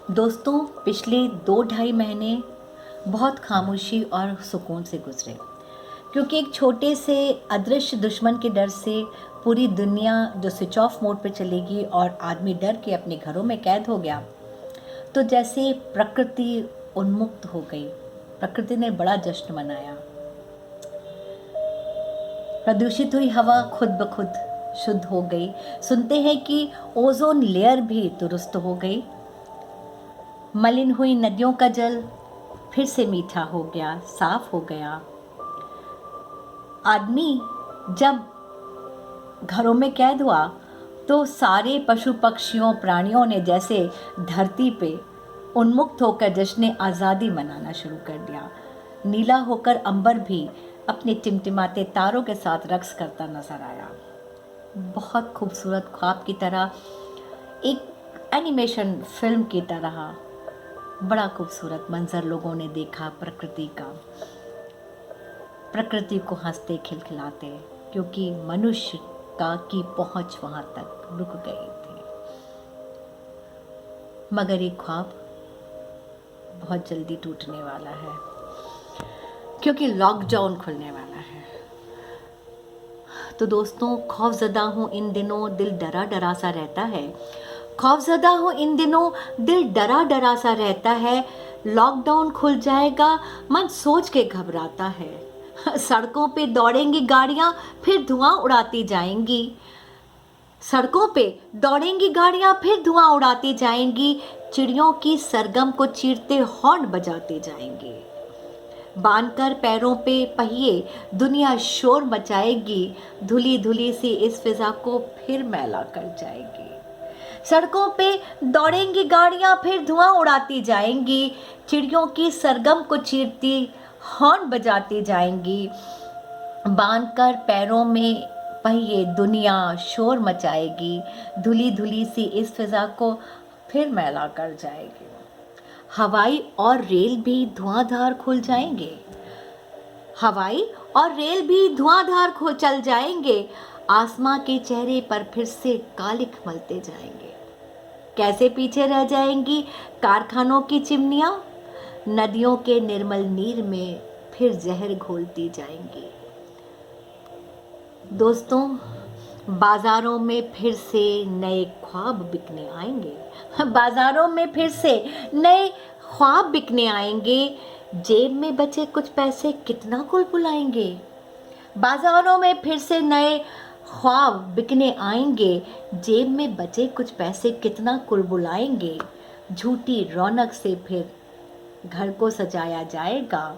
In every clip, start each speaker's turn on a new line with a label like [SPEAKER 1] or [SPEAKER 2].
[SPEAKER 1] दोस्तों, पिछले 2 ढाई महीने बहुत खामोशी और सुकून से गुजरे, क्योंकि एक छोटे से अदृश्य दुश्मन के डर से पूरी दुनिया जो स्विच ऑफ मोड पे चलेगी और आदमी डर के अपने घरों में कैद हो गया, तो जैसे प्रकृति उन्मुक्त हो गई। प्रकृति ने बड़ा जश्न मनाया। प्रदूषित हुई हवा खुद ब खुद शुद्ध हो गई। सुनते हैं कि ओजोन लेयर भी दुरुस्त हो गई। मलिन हुई नदियों का जल फिर से मीठा हो गया, साफ हो गया। आदमी जब घरों में कैद हुआ तो सारे पशु पक्षियों प्राणियों ने जैसे धरती पे उन्मुक्त होकर जश्न आज़ादी मनाना शुरू कर दिया। नीला होकर अंबर भी अपने टिमटिमाते तारों के साथ रक्स करता नजर आया। बहुत खूबसूरत ख्वाब की तरह, एक एनिमेशन फिल्म की तरह बड़ा खूबसूरत मंजर लोगों ने देखा प्रकृति का। प्रकृति को हंसते खिलखिलाते, क्योंकि मनुष्य का की पहुंच वहां तक रुक गई थी। मगर ये ख्वाब बहुत जल्दी टूटने वाला है, क्योंकि लॉकडाउन खुलने वाला है। तो दोस्तों, खौफजदा हूँ इन दिनों, दिल डरा डरा सा रहता है। खौफजदा हूँ इन दिनों, दिल डरा डरा सा रहता है। लॉकडाउन खुल जाएगा, मन सोच के घबराता है। सड़कों पे दौड़ेंगी गाड़ियाँ, फिर धुआं उड़ाती जाएंगी। सड़कों पे दौड़ेंगी गाड़ियाँ, फिर धुआं उड़ाती जाएंगी। चिड़ियों की सरगम को चीरते हॉर्न बजाते जाएंगे। बांधकर पैरों पे पहिए दुनिया शोर मचाएगी। धुली धुली सी इस फिजा को फिर मैला कर जाएगी। सड़कों पे दौड़ेंगी गाड़ियां, फिर धुआं उड़ाती जाएंगी। चिड़ियों की सरगम को चीरती हॉर्न बजाती जाएंगी। बांधकर पैरों में पहिए दुनिया शोर मचाएगी। धुली धुली सी इस फिजा को फिर मैला कर जाएगी। हवाई और रेल भी धुआंधार खुल जाएंगे। हवाई और रेल भी धुआंधार खो चल जाएंगे। आसमां के चेहरे पर फिर से कालिख मलते जाएंगे। कैसे पीछे रह जाएंगी कारखानों की चिमनियां। नदियों के निर्मल नीर में फिर जहर घोलती जाएंगी। दोस्तों, बाजारों में फिर से नए ख्वाब बिकने आएंगे। बाजारों में फिर से नए ख्वाब बिकने आएंगे। जेब में बचे कुछ पैसे कितना कुलकुलाएंगे। बाजारों में फिर से नए ख्वाब बिकने आएंगे। जेब में बचे कुछ पैसे कितना कुलबुलाएंगे। झूठी रौनक से फिर घर को सजाया जाएगा।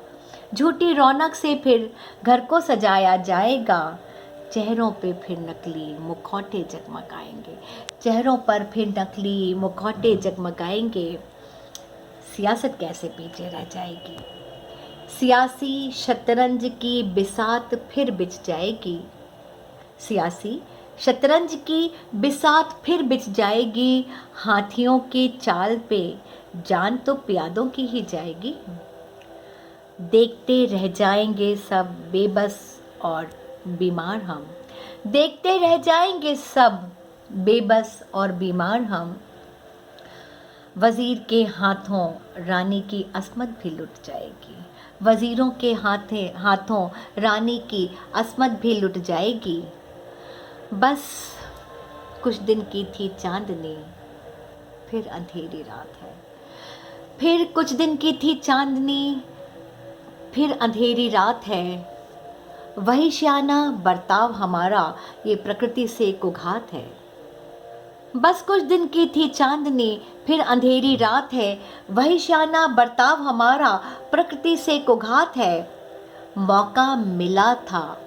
[SPEAKER 1] झूठी रौनक से फिर घर को सजाया जाएगा। चेहरों पे फिर नकली मुखौटे जगमगाएंगे। चेहरों पर फिर नकली मुखौटे जगमगाएंगे। सियासत कैसे पीछे रह जाएगी। सियासी शतरंज की बिसात फिर बिछ जाएगी। सियासी शतरंज की बिसात फिर बिछ जाएगी। हाथियों के चाल पे जान तो प्यादों की ही जाएगी। देखते रह जाएंगे सब बेबस और बीमार हम। देखते रह जाएंगे सब बेबस और बीमार हम। वजीर के हाथों रानी की अस्मत भी लुट जाएगी। वजीरों के हाथों रानी की अस्मत भी लुट जाएगी। बस कुछ दिन की थी चांदनी, फिर अंधेरी रात है। फिर कुछ दिन की थी चांदनी, फिर अंधेरी रात है। वही श्याना बर्ताव हमारा, ये प्रकृति से कुघात है। बस कुछ दिन की थी चांदनी, फिर अंधेरी रात है। वही श्याना बर्ताव हमारा, प्रकृति से कुघात है। मौका मिला था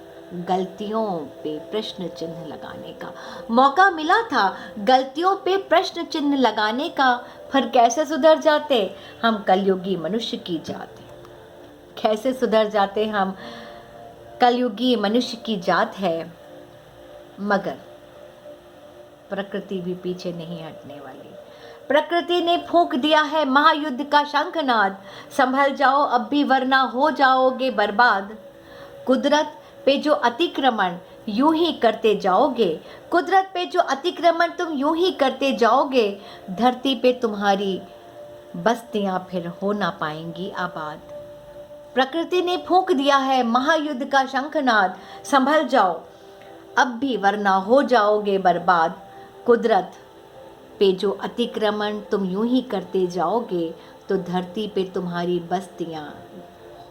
[SPEAKER 1] गलतियों पे प्रश्न चिन्ह लगाने का। मौका मिला था गलतियों पे प्रश्न चिन्ह लगाने का। फिर कैसे सुधर जाते हम कलयुगी मनुष्य की जात। कैसे सुधर जाते हम कलयुगी मनुष्य की जात है। मगर प्रकृति भी पीछे नहीं हटने वाली। प्रकृति ने फूंक दिया है महायुद्ध का शंखनाद। संभल जाओ अब भी, वरना हो जाओगे बर्बाद। कुदरत पे जो अतिक्रमण यूं ही करते जाओगे। कुदरत पे जो अतिक्रमण तुम यूं ही करते जाओगे। धरती पे तुम्हारी बस्तियां फिर हो ना पाएंगी आबाद। प्रकृति ने फूंक दिया है महायुद्ध का शंखनाद, संभल जाओ अब भी वरना हो जाओगे बर्बाद। कुदरत पे जो अतिक्रमण तुम यूं ही करते जाओगे तो धरती पे तुम्हारी बस्तियां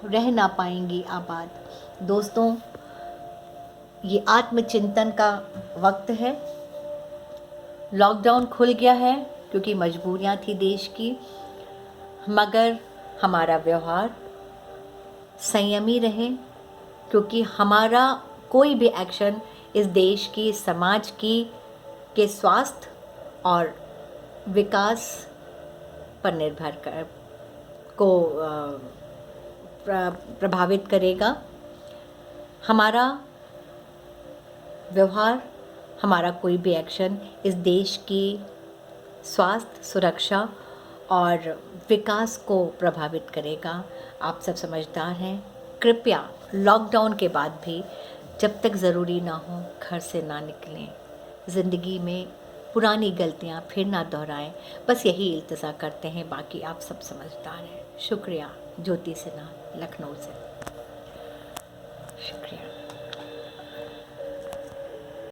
[SPEAKER 1] रह ना पाएंगी आबाद। दोस्तों, ये आत्मचिंतन का वक्त है। लॉकडाउन खुल गया है क्योंकि मजबूरियां थी देश की, मगर हमारा व्यवहार संयमी रहे, क्योंकि हमारा कोई भी एक्शन इस देश की, इस समाज की के स्वास्थ्य और विकास पर निर्भर कर को प्रभावित करेगा। हमारा व्यवहार, हमारा कोई भी एक्शन इस देश की स्वास्थ्य, सुरक्षा और विकास को प्रभावित करेगा। आप सब समझदार हैं। कृपया लॉकडाउन के बाद भी जब तक ज़रूरी ना हो घर से ना निकलें। ज़िंदगी में पुरानी गलतियां फिर ना दोहराएं। बस यही इल्तिजा करते हैं, बाकी आप सब समझदार हैं। शुक्रिया। ज्योति सिन्हा, लखनऊ से। शुक्रिया।